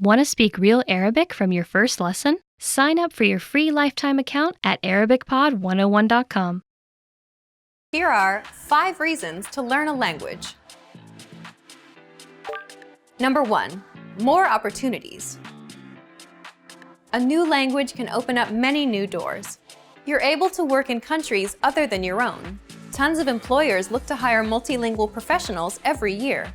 Want to speak real Arabic from your first lesson? Sign up for your free lifetime account at ArabicPod101.com. Here are 5 reasons to learn a language. Number 1, more opportunities. A new language can open up many new doors. You're able to work in countries other than your own. Tons of employers look to hire multilingual professionals every year.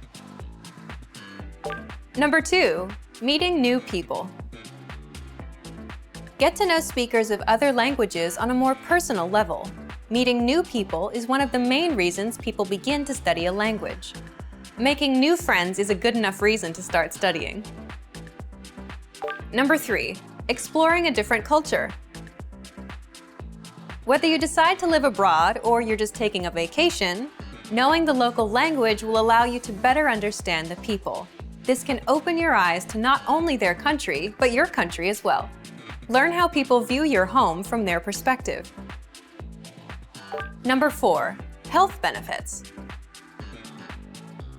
Number 2, meeting new people. Get to know speakers of other languages on a more personal level. Meeting new people is one of the main reasons people begin to study a language. Making new friends is a good enough reason to start studying. Number 3, exploring a different culture. Whether you decide to live abroad or you're just taking a vacation, knowing the local language will allow you to better understand the people. This can open your eyes to not only their country, but your country as well. Learn how people view your home from their perspective. Number 4, health benefits.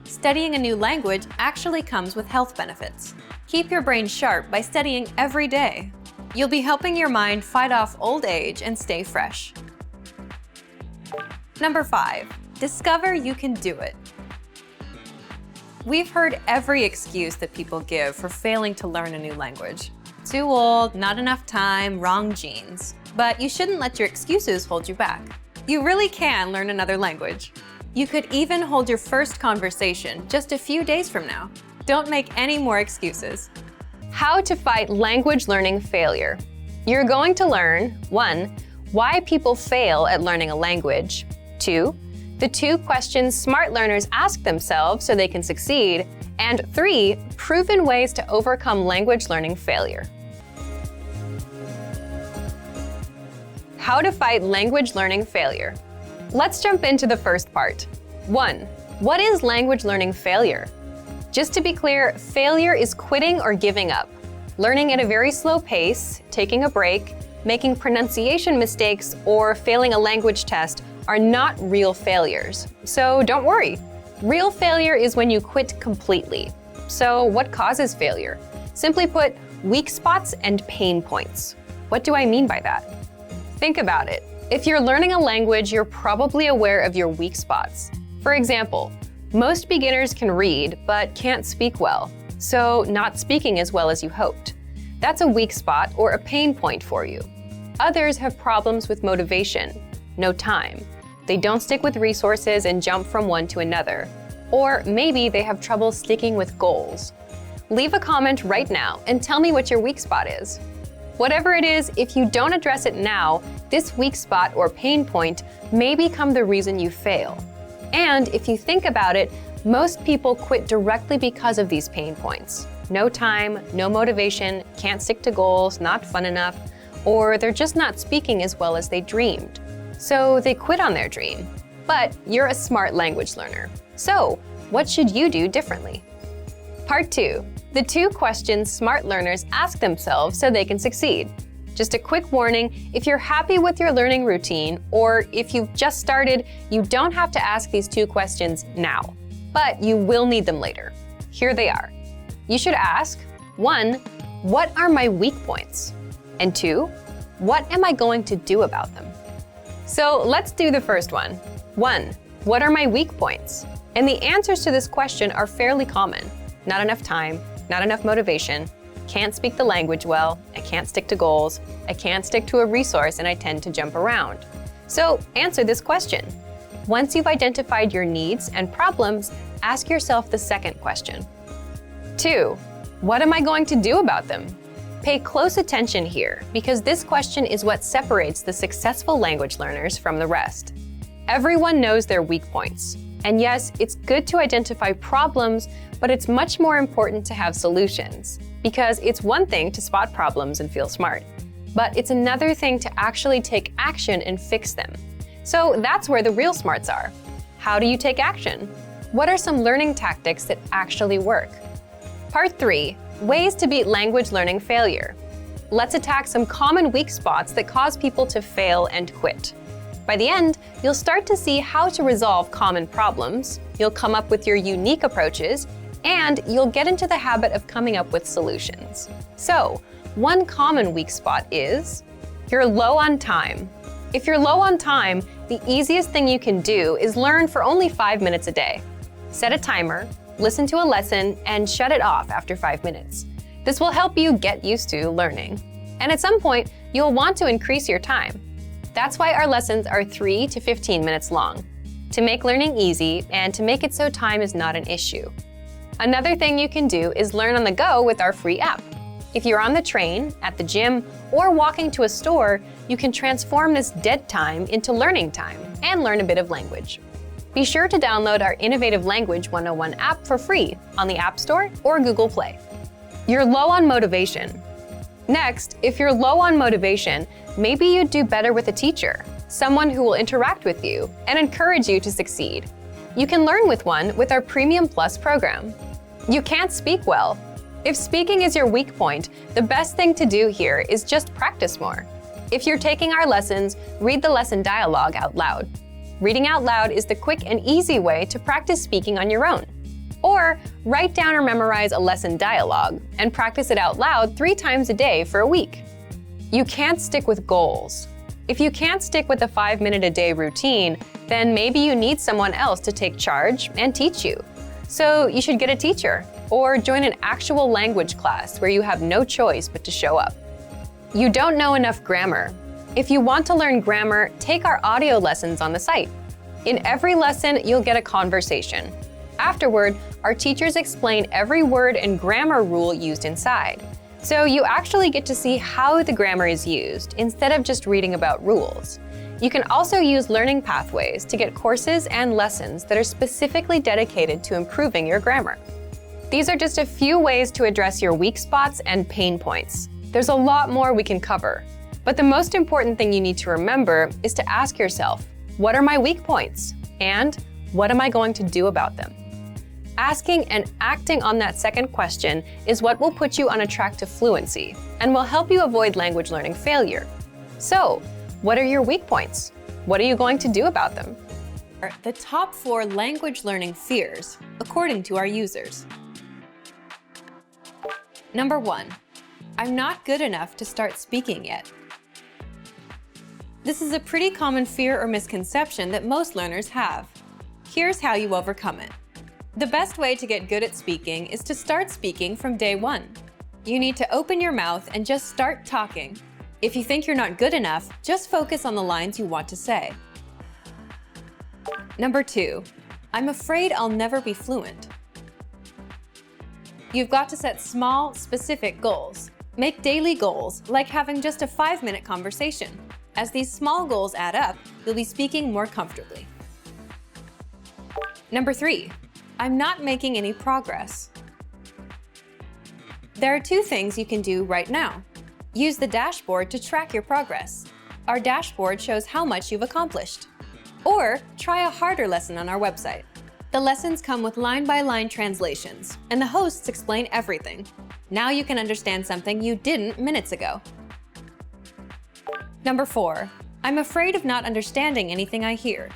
Studying a new language actually comes with health benefits. Keep your brain sharp by studying every day. You'll be helping your mind fight off old age and stay fresh. Number 5, discover you can do it. We've heard every excuse that people give for failing to learn a new language. Too old, not enough time, wrong genes. But you shouldn't let your excuses hold you back. You really can learn another language. You could even hold your first conversation just a few days from now. Don't make any more excuses. How to fight language learning failure. You're going to learn 1, why people fail at learning a language, 2, the 2 questions smart learners ask themselves so they can succeed, and 3, proven ways to overcome language learning failure. How to fight language learning failure. Let's jump into the first part. 1, what is language learning failure? Just to be clear, failure is quitting or giving up. Learning at a very slow pace, taking a break, making pronunciation mistakes, or failing a language test are not real failures. So don't worry. Real failure is when you quit completely. So what causes failure? Simply put, weak spots and pain points. What do I mean by that? Think about it. If you're learning a language, you're probably aware of your weak spots. For example, most beginners can read but can't speak well, so not speaking as well as you hoped. That's a weak spot or a pain point for you. Others have problems with motivation, no time. They don't stick with resources and jump from one to another. Or maybe they have trouble sticking with goals. Leave a comment right now and tell me what your weak spot is. Whatever it is, if you don't address it now, this weak spot or pain point may become the reason you fail. And if you think about it, most people quit directly because of these pain points. No time, no motivation, can't stick to goals, not fun enough, or they're just not speaking as well as they dreamed. So they quit on their dream. But you're a smart language learner. So what should you do differently? Part 2, the 2 questions smart learners ask themselves so they can succeed. Just a quick warning, if you're happy with your learning routine, or if you've just started, you don't have to ask these 2 questions now. But you will need them later. Here they are. You should ask, 1, what are my weak points? And 2, what am I going to do about them? So let's do the first one. 1, what are my weak points? And the answers to this question are fairly common. Not enough time, not enough motivation, can't speak the language well, I can't stick to goals, I can't stick to a resource, and I tend to jump around. So answer this question. Once you've identified your needs and problems, ask yourself the second question. 2, what am I going to do about them? Pay close attention here, because this question is what separates the successful language learners from the rest. Everyone knows their weak points. And yes, it's good to identify problems, but it's much more important to have solutions. Because it's one thing to spot problems and feel smart, but it's another thing to actually take action and fix them. So that's where the real smarts are. How do you take action? What are some learning tactics that actually work? Part 3, ways to beat language learning failure. Let's attack some common weak spots that cause people to fail and quit. By the end, you'll start to see how to resolve common problems, you'll come up with your unique approaches, and you'll get into the habit of coming up with solutions. So, one common weak spot is you're low on time. If you're low on time, the easiest thing you can do is learn for only 5 minutes a day. Set a timer, listen to a lesson, and shut it off after 5 minutes. This will help you get used to learning. And at some point, you'll want to increase your time. That's why our lessons are 3 to 15 minutes long, to make learning easy and to make it so time is not an issue. Another thing you can do is learn on the go with our free app. If you're on the train, at the gym, or walking to a store, you can transform this dead time into learning time and learn a bit of language. Be sure to download our Innovative Language 101 app for free on the App Store or Google Play. You're low on motivation. Next, if you're low on motivation, maybe you'd do better with a teacher, someone who will interact with you and encourage you to succeed. You can learn with one with our Premium Plus program. You can't speak well. If speaking is your weak point, the best thing to do here is just practice more. If you're taking our lessons, read the lesson dialogue out loud. Reading out loud is the quick and easy way to practice speaking on your own. Or write down or memorize a lesson dialogue and practice it out loud 3 times a day for a week. You can't stick with goals. If you can't stick with a 5-minute-a-day routine, then maybe you need someone else to take charge and teach you. So you should get a teacher or join an actual language class where you have no choice but to show up. You don't know enough grammar. If you want to learn grammar, take our audio lessons on the site. In every lesson, you'll get a conversation. Afterward, our teachers explain every word and grammar rule used inside. So you actually get to see how the grammar is used instead of just reading about rules. You can also use learning pathways to get courses and lessons that are specifically dedicated to improving your grammar. These are just a few ways to address your weak spots and pain points. There's a lot more we can cover. But the most important thing you need to remember is to ask yourself, what are my weak points? And what am I going to do about them? Asking and acting on that second question is what will put you on a track to fluency and will help you avoid language learning failure. So, what are your weak points? What are you going to do about them? The top 4 language learning fears, according to our users. Number 1, I'm not good enough to start speaking yet. This is a pretty common fear or misconception that most learners have. Here's how you overcome it. The best way to get good at speaking is to start speaking from day 1. You need to open your mouth and just start talking. If you think you're not good enough, just focus on the lines you want to say. Number 2, I'm afraid I'll never be fluent. You've got to set small, specific goals. Make daily goals, like having just a 5-minute conversation. As these small goals add up, you'll be speaking more comfortably. Number 3, I'm not making any progress. There are 2 things you can do right now. Use the dashboard to track your progress. Our dashboard shows how much you've accomplished. Or try a harder lesson on our website. The lessons come with line-by-line translations, and the hosts explain everything. Now you can understand something you didn't minutes ago. Number 4, I'm afraid of not understanding anything I hear.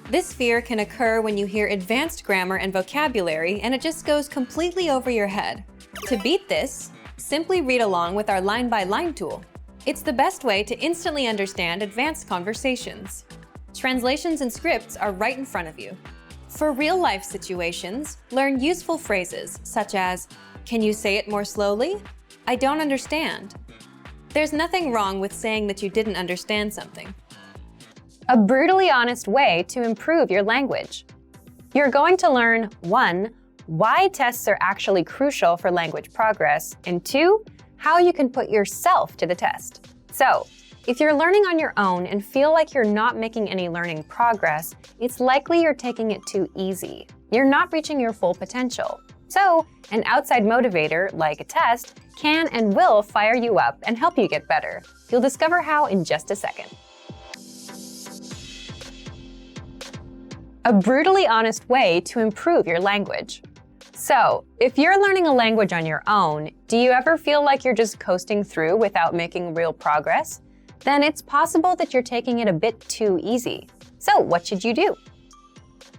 This fear can occur when you hear advanced grammar and vocabulary and it just goes completely over your head. To beat this, simply read along with our line-by-line tool. It's the best way to instantly understand advanced conversations. Translations and scripts are right in front of you. For real-life situations, learn useful phrases such as, "Can you say it more slowly? I don't understand." There's nothing wrong with saying that you didn't understand something. A brutally honest way to improve your language. You're going to learn 1, why tests are actually crucial for language progress, and 2, how you can put yourself to the test. So, if you're learning on your own and feel like you're not making any learning progress, it's likely you're taking it too easy. You're not reaching your full potential. So, an outside motivator, like a test, can and will fire you up and help you get better. You'll discover how in just a second. A brutally honest way to improve your language. So, if you're learning a language on your own, do you ever feel like you're just coasting through without making real progress? Then it's possible that you're taking it a bit too easy. So, what should you do?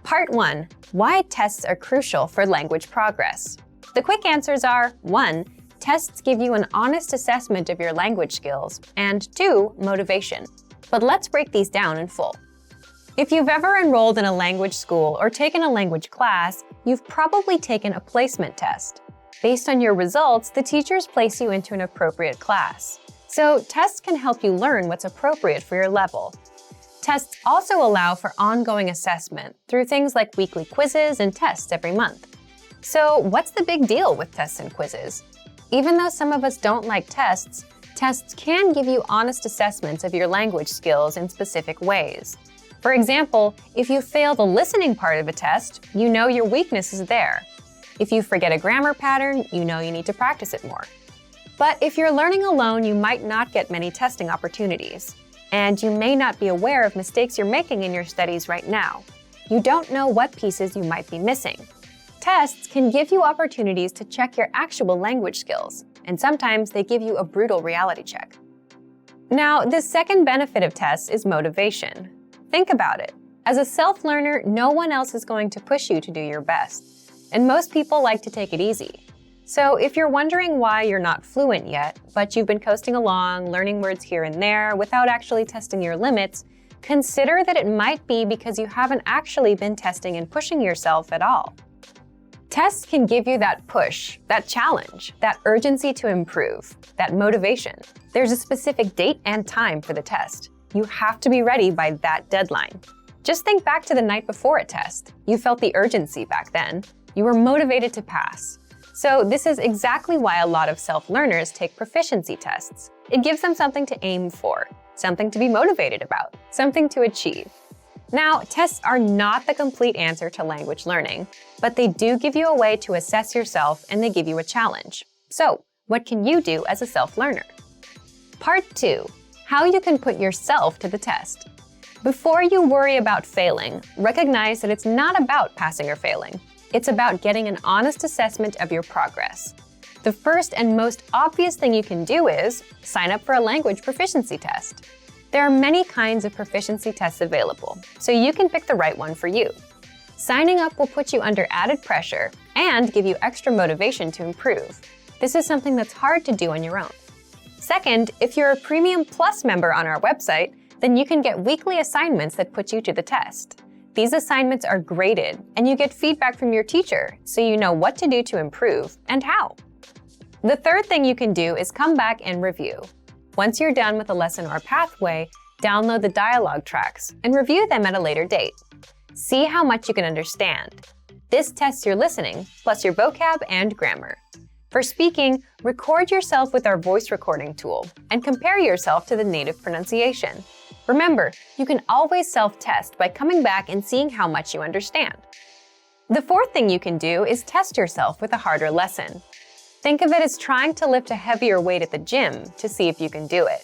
Part 1. Why tests are crucial for language progress. The quick answers are 1. Tests give you an honest assessment of your language skills, and 2. Motivation. But let's break these down in full. If you've ever enrolled in a language school or taken a language class, you've probably taken a placement test. Based on your results, the teachers place you into an appropriate class. So tests can help you learn what's appropriate for your level. Tests also allow for ongoing assessment through things like weekly quizzes and tests every month. So what's the big deal with tests and quizzes? Even though some of us don't like tests, tests can give you honest assessments of your language skills in specific ways. For example, if you fail the listening part of a test, you know your weakness is there. If you forget a grammar pattern, you know you need to practice it more. But if you're learning alone, you might not get many testing opportunities. And you may not be aware of mistakes you're making in your studies right now. You don't know what pieces you might be missing. Tests can give you opportunities to check your actual language skills, and sometimes they give you a brutal reality check. Now, the second benefit of tests is motivation. Think about it. As a self-learner, no one else is going to push you to do your best, and most people like to take it easy. So if you're wondering why you're not fluent yet, but you've been coasting along, learning words here and there without actually testing your limits, consider that it might be because you haven't actually been testing and pushing yourself at all. Tests can give you that push, that challenge, that urgency to improve, that motivation. There's a specific date and time for the test. You have to be ready by that deadline. Just think back to the night before a test. You felt the urgency back then. You were motivated to pass. So this is exactly why a lot of self-learners take proficiency tests. It gives them something to aim for, something to be motivated about, something to achieve. Now, tests are not the complete answer to language learning, but they do give you a way to assess yourself and they give you a challenge. So, what can you do as a self-learner? Part 2. How you can put yourself to the test. Before you worry about failing, recognize that it's not about passing or failing. It's about getting an honest assessment of your progress. The first and most obvious thing you can do is sign up for a language proficiency test. There are many kinds of proficiency tests available, so you can pick the right one for you. Signing up will put you under added pressure and give you extra motivation to improve. This is something that's hard to do on your own. Second, if you're a Premium Plus member on our website, then you can get weekly assignments that put you to the test. These assignments are graded, and you get feedback from your teacher, so you know what to do to improve and how. The third thing you can do is come back and review. Once you're done with a lesson or pathway, download the dialogue tracks and review them at a later date. See how much you can understand. This tests your listening, plus your vocab and grammar. For speaking, record yourself with our voice recording tool and compare yourself to the native pronunciation. Remember, you can always self-test by coming back and seeing how much you understand. The fourth thing you can do is test yourself with a harder lesson. Think of it as trying to lift a heavier weight at the gym to see if you can do it.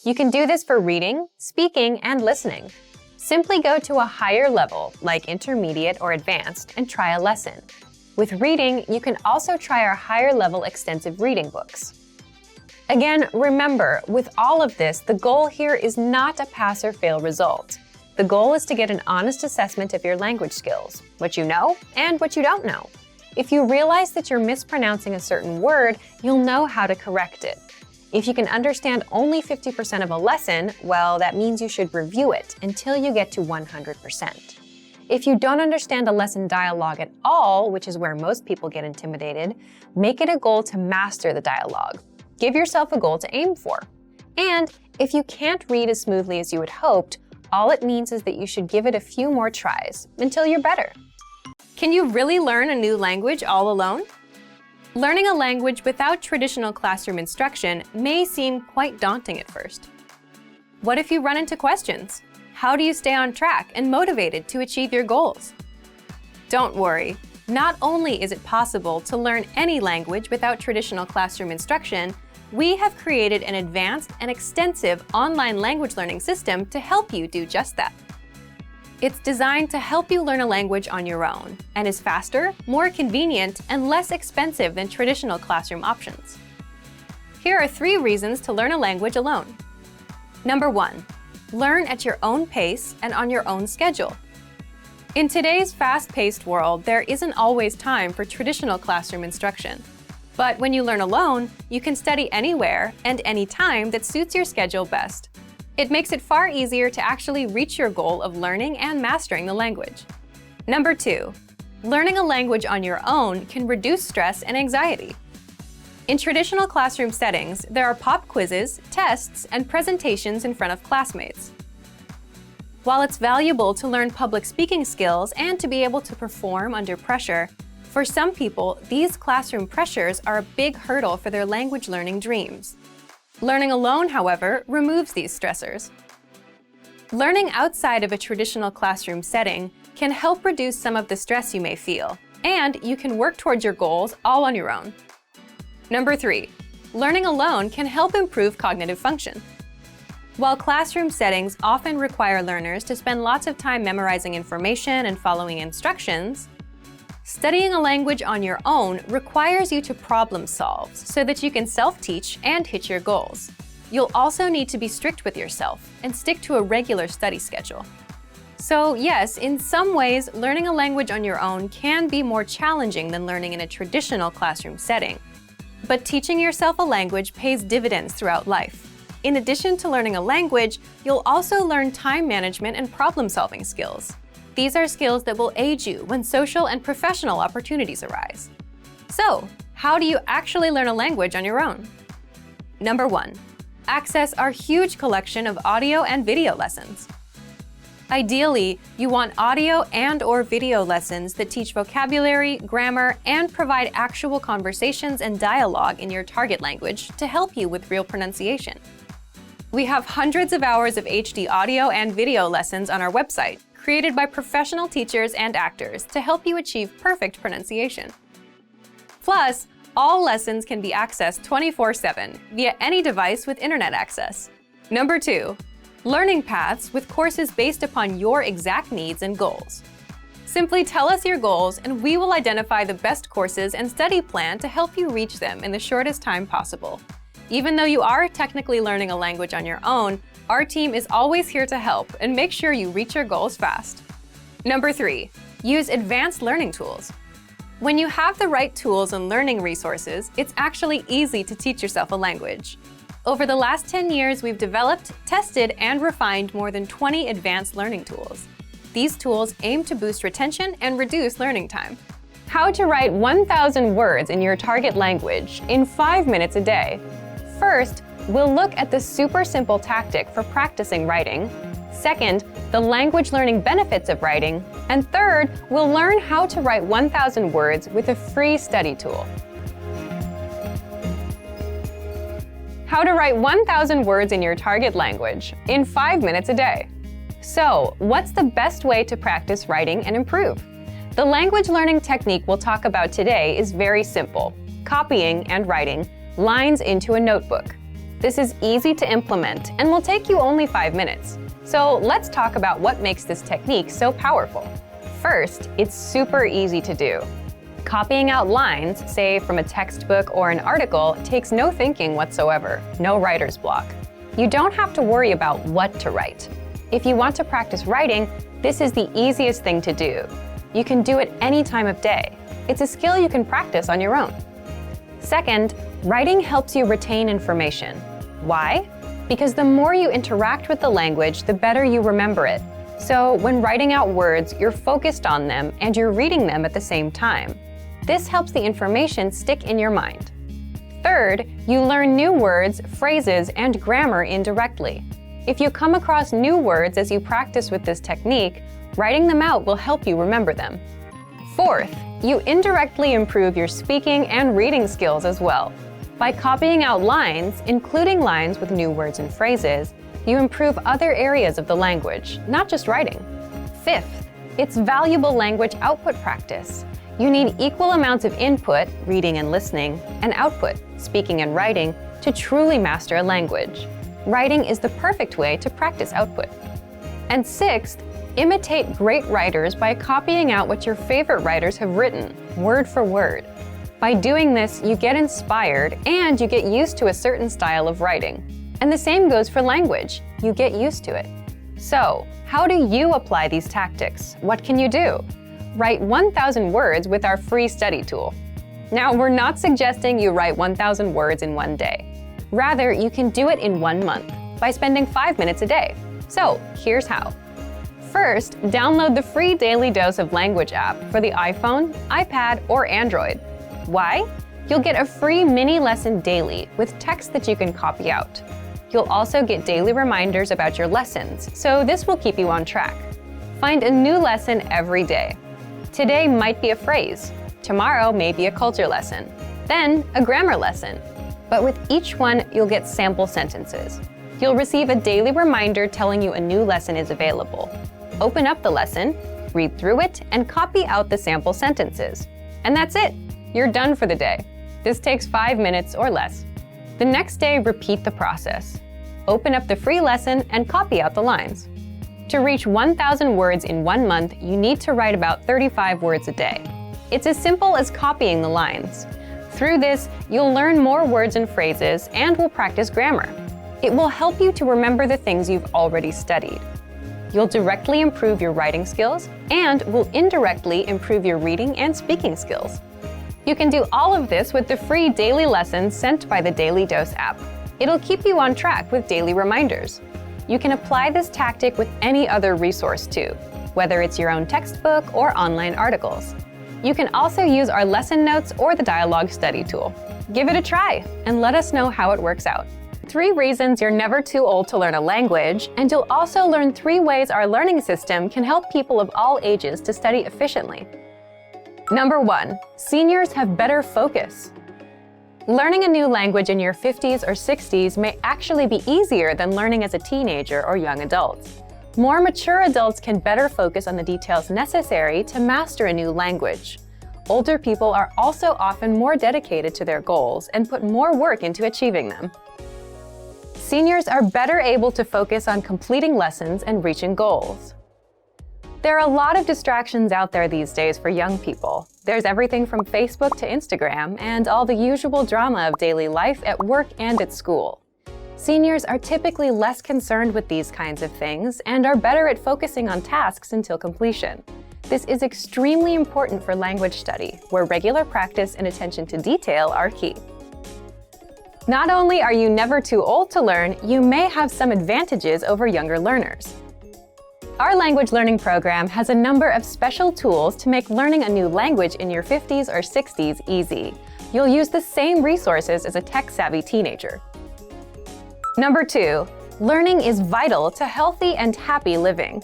You can do this for reading, speaking, and listening. Simply go to a higher level, like intermediate or advanced, and try a lesson. With reading, you can also try our higher level extensive reading books. Again, remember, with all of this, the goal here is not a pass or fail result. The goal is to get an honest assessment of your language skills, what you know and what you don't know. If you realize that you're mispronouncing a certain word, you'll know how to correct it. If you can understand only 50% of a lesson, well, that means you should review it until you get to 100%. If you don't understand a lesson dialogue at all, which is where most people get intimidated, make it a goal to master the dialogue. Give yourself a goal to aim for. And if you can't read as smoothly as you had hoped, all it means is that you should give it a few more tries until you're better. Can you really learn a new language all alone? Learning a language without traditional classroom instruction may seem quite daunting at first. What if you run into questions? How do you stay on track and motivated to achieve your goals? Don't worry. Not only is it possible to learn any language without traditional classroom instruction, we have created an advanced and extensive online language learning system to help you do just that. It's designed to help you learn a language on your own and is faster, more convenient, and less expensive than traditional classroom options. Here are 3 reasons to learn a language alone. Number 1, learn at your own pace and on your own schedule. In today's fast-paced world, there isn't always time for traditional classroom instruction. But when you learn alone, you can study anywhere and anytime that suits your schedule best. It makes it far easier to actually reach your goal of learning and mastering the language. Number 2, learning a language on your own can reduce stress and anxiety. In traditional classroom settings, there are pop quizzes, tests, and presentations in front of classmates. While it's valuable to learn public speaking skills and to be able to perform under pressure, for some people, these classroom pressures are a big hurdle for their language learning dreams. Learning alone, however, removes these stressors. Learning outside of a traditional classroom setting can help reduce some of the stress you may feel, and you can work towards your goals all on your own. Number 3, learning alone can help improve cognitive function. While classroom settings often require learners to spend lots of time memorizing information and following instructions, studying a language on your own requires you to problem solve so that you can self-teach and hit your goals. You'll also need to be strict with yourself and stick to a regular study schedule. So yes, in some ways, learning a language on your own can be more challenging than learning in a traditional classroom setting. But teaching yourself a language pays dividends throughout life. In addition to learning a language, you'll also learn time management and problem-solving skills. These are skills that will aid you when social and professional opportunities arise. So, how do you actually learn a language on your own? Number 1, access our huge collection of audio and video lessons. Ideally, you want audio and/or video lessons that teach vocabulary, grammar, and provide actual conversations and dialogue in your target language to help you with real pronunciation. We have hundreds of hours of HD audio and video lessons on our website, created by professional teachers and actors to help you achieve perfect pronunciation. Plus, all lessons can be accessed 24/7 via any device with internet access. Number 2, learning paths with courses based upon your exact needs and goals. Simply tell us your goals and we will identify the best courses and study plan to help you reach them in the shortest time possible. Even though you are technically learning a language on your own, our team is always here to help and make sure you reach your goals fast. Number 3, use advanced learning tools. When you have the right tools and learning resources, it's actually easy to teach yourself a language. Over the last 10 years, we've developed, tested, and refined more than 20 advanced learning tools. These tools aim to boost retention and reduce learning time. How to write 1,000 words in your target language in 5 minutes a day. First, we'll look at the super simple tactic for practicing writing. Second, the language learning benefits of writing. And third, we'll learn how to write 1,000 words with a free study tool. How to write 1,000 words in your target language in 5 minutes a day. So, what's the best way to practice writing and improve? The language learning technique we'll talk about today is very simple: copying and writing lines into a notebook. This is easy to implement and will take you only 5 minutes. So let's talk about what makes this technique so powerful. First, it's super easy to do. Copying out lines, say from a textbook or an article, takes no thinking whatsoever, no writer's block. You don't have to worry about what to write. If you want to practice writing, this is the easiest thing to do. You can do it any time of day. It's a skill you can practice on your own. Second, writing helps you retain information. Why? Because the more you interact with the language, the better you remember it. So when writing out words, you're focused on them and you're reading them at the same time. This helps the information stick in your mind. Third, you learn new words, phrases, and grammar indirectly. If you come across new words as you practice with this technique, writing them out will help you remember them. Fourth, you indirectly improve your speaking and reading skills as well. By copying out lines, including lines with new words and phrases, you improve other areas of the language, not just writing. Fifth, it's valuable language output practice. You need equal amounts of input, reading and listening, and output, speaking and writing, to truly master a language. Writing is the perfect way to practice output. And sixth, imitate great writers by copying out what your favorite writers have written, word for word. By doing this, you get inspired and you get used to a certain style of writing. And the same goes for language. You get used to it. So, how do you apply these tactics? What can you do? Write 1,000 words with our free study tool. Now, we're not suggesting you write 1,000 words in one day. Rather, you can do it in 1 month by spending 5 minutes a day. So, here's how. First, download the free Daily Dose of Language app for the iPhone, iPad, or Android. Why? You'll get a free mini lesson daily with text that you can copy out. You'll also get daily reminders about your lessons, so this will keep you on track. Find a new lesson every day. Today might be a phrase. Tomorrow may be a culture lesson. Then, a grammar lesson. But with each one, you'll get sample sentences. You'll receive a daily reminder telling you a new lesson is available. Open up the lesson, read through it, and copy out the sample sentences. And that's it. You're done for the day. This takes 5 minutes or less. The next day, repeat the process. Open up the free lesson and copy out the lines. To reach 1,000 words in 1 month, you need to write about 35 words a day. It's as simple as copying the lines. Through this, you'll learn more words and phrases and will practice grammar. It will help you to remember the things you've already studied. You'll directly improve your writing skills and will indirectly improve your reading and speaking skills. You can do all of this with the free daily lessons sent by the Daily Dose app. It'll keep you on track with daily reminders. You can apply this tactic with any other resource too, whether it's your own textbook or online articles. You can also use our lesson notes or the dialogue study tool. Give it a try and let us know how it works out. 3 reasons you're never too old to learn a language, and you'll also learn 3 ways our learning system can help people of all ages to study efficiently. Number 1, seniors have better focus. Learning a new language in your 50s or 60s may actually be easier than learning as a teenager or young adult. More mature adults can better focus on the details necessary to master a new language. Older people are also often more dedicated to their goals and put more work into achieving them. Seniors are better able to focus on completing lessons and reaching goals. There are a lot of distractions out there these days for young people. There's everything from Facebook to Instagram and all the usual drama of daily life at work and at school. Seniors are typically less concerned with these kinds of things and are better at focusing on tasks until completion. This is extremely important for language study, where regular practice and attention to detail are key. Not only are you never too old to learn, you may have some advantages over younger learners. Our language learning program has a number of special tools to make learning a new language in your 50s or 60s easy. You'll use the same resources as a tech-savvy teenager. Number 2, learning is vital to healthy and happy living.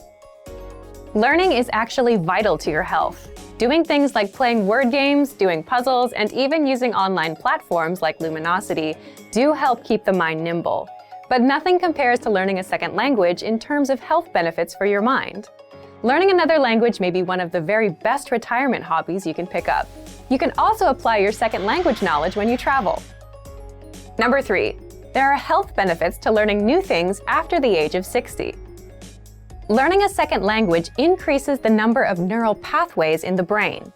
Learning is actually vital to your health. Doing things like playing word games, doing puzzles, and even using online platforms like Luminosity do help keep the mind nimble. But nothing compares to learning a second language in terms of health benefits for your mind. Learning another language may be one of the very best retirement hobbies you can pick up. You can also apply your second language knowledge when you travel. Number 3, there are health benefits to learning new things after the age of 60. Learning a second language increases the number of neural pathways in the brain.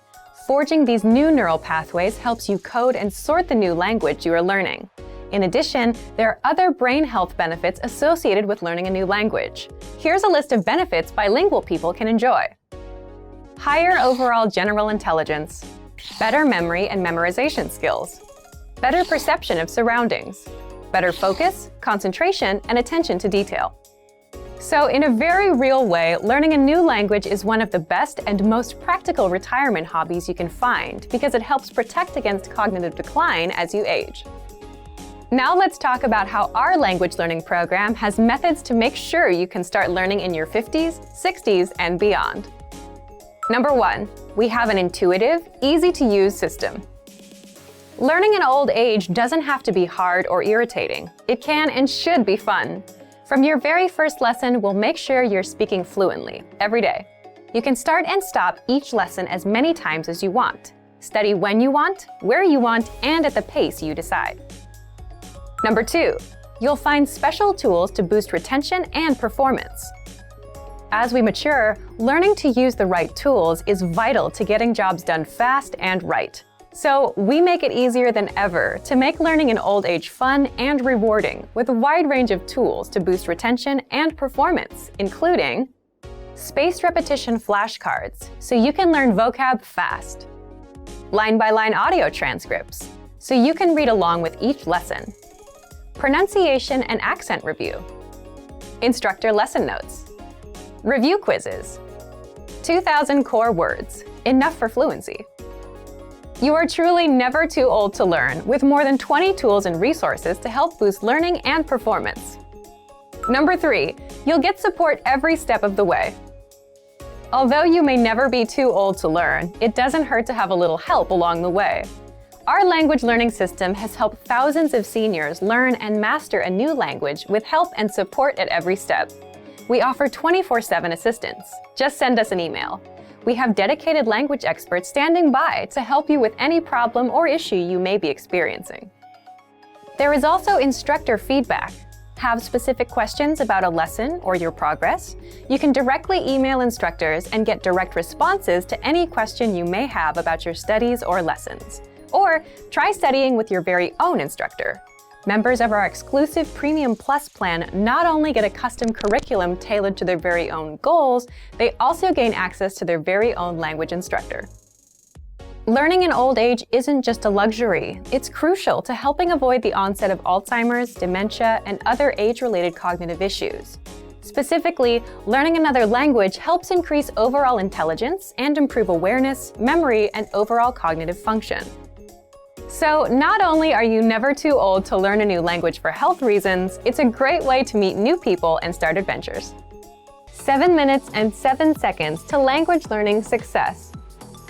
Forging these new neural pathways helps you code and sort the new language you are learning. In addition, there are other brain health benefits associated with learning a new language. Here's a list of benefits bilingual people can enjoy. Higher overall general intelligence, better memory and memorization skills, better perception of surroundings, better focus, concentration, and attention to detail. So in a very real way, learning a new language is one of the best and most practical retirement hobbies you can find because it helps protect against cognitive decline as you age. Now let's talk about how our language learning program has methods to make sure you can start learning in your 50s, 60s, and beyond. Number 1, we have an intuitive, easy-to-use system. Learning in old age doesn't have to be hard or irritating. It can and should be fun. From your very first lesson, we'll make sure you're speaking fluently every day. You can start and stop each lesson as many times as you want. Study when you want, where you want, and at the pace you decide. Number 2, you'll find special tools to boost retention and performance. As we mature, learning to use the right tools is vital to getting jobs done fast and right. So we make it easier than ever to make learning in old age fun and rewarding with a wide range of tools to boost retention and performance, including spaced repetition flashcards, so you can learn vocab fast, line-by-line audio transcripts, so you can read along with each lesson, pronunciation and accent review, instructor lesson notes, review quizzes, 2,000 core words, enough for fluency. You are truly never too old to learn, with more than 20 tools and resources to help boost learning and performance. Number 3, you'll get support every step of the way. Although you may never be too old to learn, it doesn't hurt to have a little help along the way. Our language learning system has helped thousands of seniors learn and master a new language with help and support at every step. We offer 24/7 assistance. Just send us an email. We have dedicated language experts standing by to help you with any problem or issue you may be experiencing. There is also instructor feedback. Have specific questions about a lesson or your progress? You can directly email instructors and get direct responses to any question you may have about your studies or lessons. Or try studying with your very own instructor. Members of our exclusive Premium Plus plan not only get a custom curriculum tailored to their very own goals, they also gain access to their very own language instructor. Learning in old age isn't just a luxury. It's crucial to helping avoid the onset of Alzheimer's, dementia, and other age-related cognitive issues. Specifically, learning another language helps increase overall intelligence and improve awareness, memory, and overall cognitive function. So not only are you never too old to learn a new language for health reasons, it's a great way to meet new people and start adventures. 7 minutes and 7 seconds to language learning success.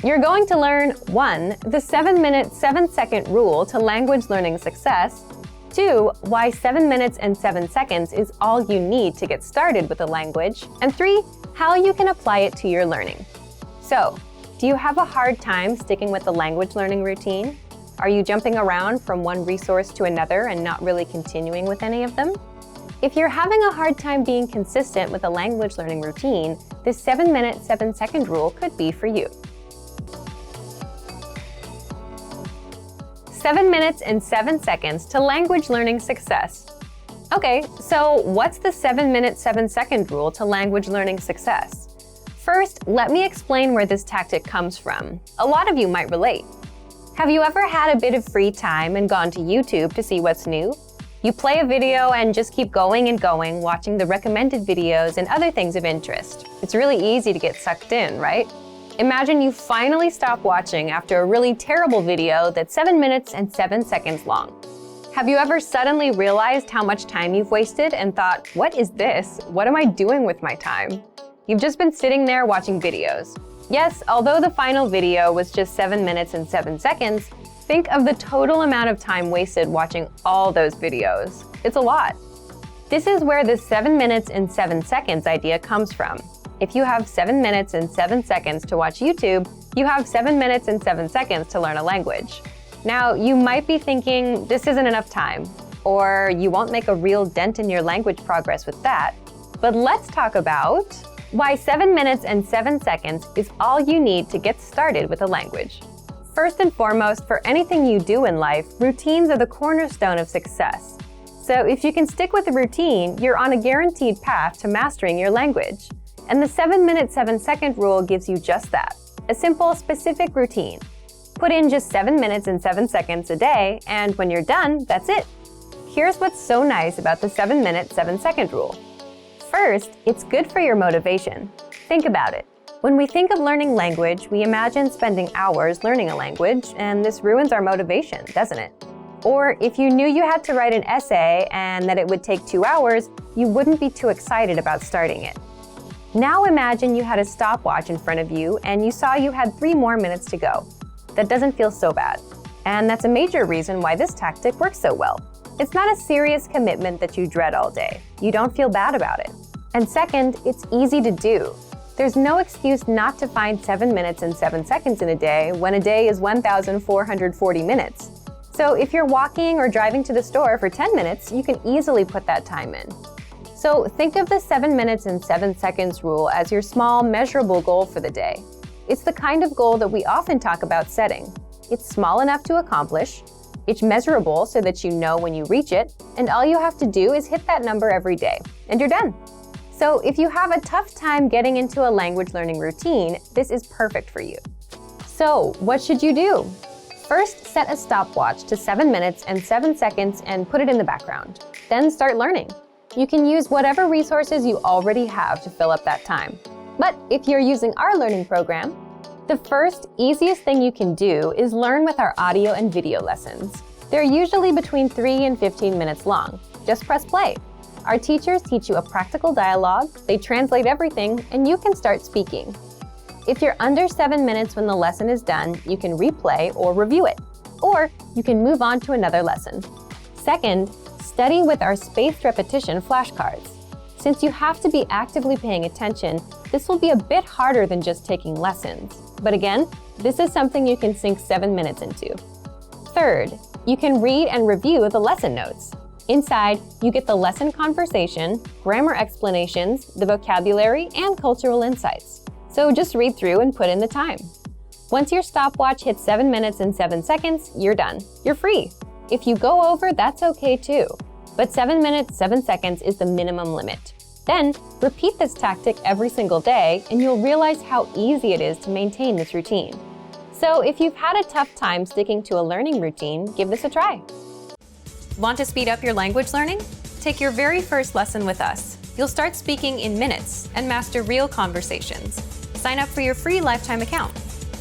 You're going to learn 1. The 7-minute, 7-second rule to language learning success. 2. Why 7 minutes and 7 seconds is all you need to get started with a language. And 3. How you can apply it to your learning. So, do you have a hard time sticking with the language learning routine? Are you jumping around from one resource to another and not really continuing with any of them? If you're having a hard time being consistent with a language learning routine, this 7-minute, 7-second rule could be for you. 7 minutes and 7 seconds to language learning success. Okay, so what's the 7-minute, 7-second rule to language learning success? First, let me explain where this tactic comes from. A lot of you might relate. Have you ever had a bit of free time and gone to YouTube to see what's new? You play a video and just keep going and going, watching the recommended videos and other things of interest. It's really easy to get sucked in, right? Imagine you finally stop watching after a really terrible video that's 7 minutes and 7 seconds long. Have you ever suddenly realized how much time you've wasted and thought, what is this? What am I doing with my time? You've just been sitting there watching videos. Yes, although the final video was just 7 minutes and 7 seconds, think of the total amount of time wasted watching all those videos. It's a lot. This is where the 7 minutes and 7 seconds idea comes from. If you have 7 minutes and 7 seconds to watch YouTube, you have 7 minutes and 7 seconds to learn a language. Now, you might be thinking, this isn't enough time, or you won't make a real dent in your language progress with that. But let's talk about why 7 minutes and 7 seconds is all you need to get started with a language. First and foremost, for anything you do in life, routines are the cornerstone of success. So if you can stick with a routine, you're on a guaranteed path to mastering your language. And the 7 minute, 7 second rule gives you just that, a simple, specific routine. Put in just 7 minutes and 7 seconds a day, and when you're done, that's it. Here's what's so nice about the 7 minute, 7 second rule. First, it's good for your motivation. Think about it. When we think of learning language, we imagine spending hours learning a language, and this ruins our motivation, doesn't it? Or if you knew you had to write an essay and that it would take 2 hours, you wouldn't be too excited about starting it. Now imagine you had a stopwatch in front of you and you saw you had 3 more minutes to go. That doesn't feel so bad. And that's a major reason why this tactic works so well. It's not a serious commitment that you dread all day. You don't feel bad about it. And second, it's easy to do. There's no excuse not to find 7 minutes and 7 seconds in a day when a day is 1,440 minutes. So if you're walking or driving to the store for 10 minutes, you can easily put that time in. So think of the 7 minutes and 7 seconds rule as your small, measurable goal for the day. It's the kind of goal that we often talk about setting. It's small enough to accomplish, it's measurable so that you know when you reach it, and all you have to do is hit that number every day, and you're done. So if you have a tough time getting into a language learning routine, this is perfect for you. So what should you do? First, set a stopwatch to 7 minutes and 7 seconds and put it in the background. Then start learning. You can use whatever resources you already have to fill up that time. But if you're using our learning program, the first, easiest thing you can do is learn with our audio and video lessons. They're usually between 3 and 15 minutes long. Just press play. Our teachers teach you a practical dialogue, they translate everything, and you can start speaking. If you're under 7 minutes when the lesson is done, you can replay or review it. Or you can move on to another lesson. Second, study with our spaced repetition flashcards. Since you have to be actively paying attention, this will be a bit harder than just taking lessons. But again, this is something you can sink 7 minutes into. Third, you can read and review the lesson notes. Inside, you get the lesson conversation, grammar explanations, the vocabulary, and cultural insights. So just read through and put in the time. Once your stopwatch hits 7 minutes and 7 seconds, you're done. You're free. If you go over, that's okay too. But 7 minutes, 7 seconds is the minimum limit. Then, repeat this tactic every single day, and you'll realize how easy it is to maintain this routine. So if you've had a tough time sticking to a learning routine, give this a try. Want to speed up your language learning? Take your very first lesson with us. You'll start speaking in minutes and master real conversations. Sign up for your free lifetime account.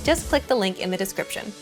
Just click the link in the description.